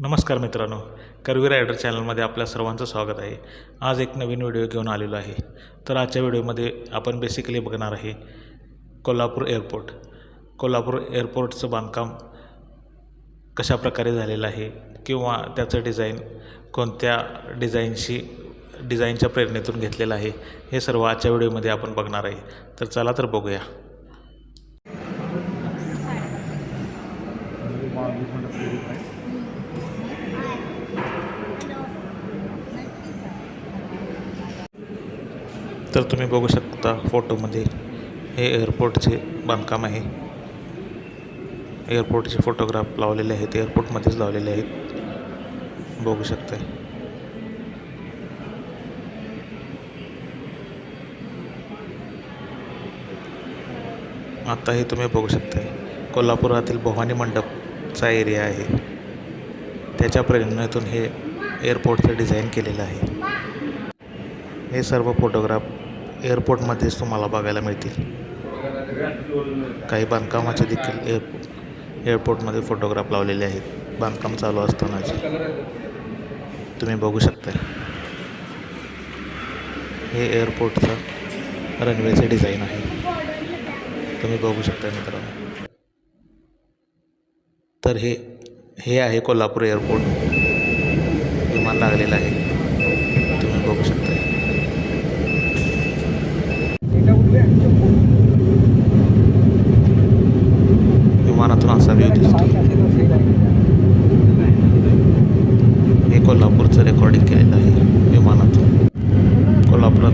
नमस्कार मित्रांनो, करवीर रायडर चॅनलमध्ये आपल्या सर्वांचं स्वागत आहे. आज एक नवीन व्हिडिओ घेऊन आलेलो आहे. तर आजच्या व्हिडिओमध्ये आपण बेसिकली बघणार आहे कोल्हापूर एअरपोर्ट. कोल्हापूर एअरपोर्टचं बांधकाम कशा प्रकारे झालेलं आहे किंवा त्याचं डिझाईन कोणत्या डिझाईनच्या प्रेरणेतून घेतलेलं आहे, हे सर्व आजच्या व्हिडिओमध्ये आपण बघणार आहे. तर चला तर बघूया. तर तुम्ही बघू शकता फोटोमध्ये हे एअरपोर्टचे बांधकाम आहे. एअरपोर्टचे फोटोग्राफ लावलेले आहेत, एअरपोर्टमध्येच लावलेले आहेत, बघू शकता. आता हे तुम्ही बघू शकता कोल्हापुरातील भवानी मंडपचा एरिया आहे. त्याच्या प्रेरणेतून हे एअरपोर्टचं डिझाईन केलेलं आहे. हे सर्व फोटोग्राफ एअरपोर्टमध्येच तुम्हाला बघायला मिळतील. काही बांधकामाचे देखील एअरपोर्टमध्ये फोटोग्राफ लावलेले आहेत, बांधकाम चालू असतानाचे तुम्ही बघू शकता. हे एअरपोर्टचं रनवेचे डिझाईन आहे, तुम्ही बघू शकता मित्रांनो. तर हे आहे कोल्हापूर एअरपोर्ट. विमान लागलेलं आहे, तुम्ही बघू शकता. विमानातून असा व्ह्यू दिसतो. हे कोल्हापूरचं रेकॉर्डिंग केलेलं आहे विमानातून. कोल्हापुरात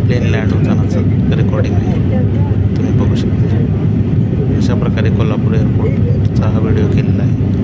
प्लेन लँड होतानाचं रेकॉर्डिंग आहे, तुम्ही बघू शकता. अशा प्रकारे कोल्हापूर एअरपोर्टचा हा व्हिडिओ केलेला आहे.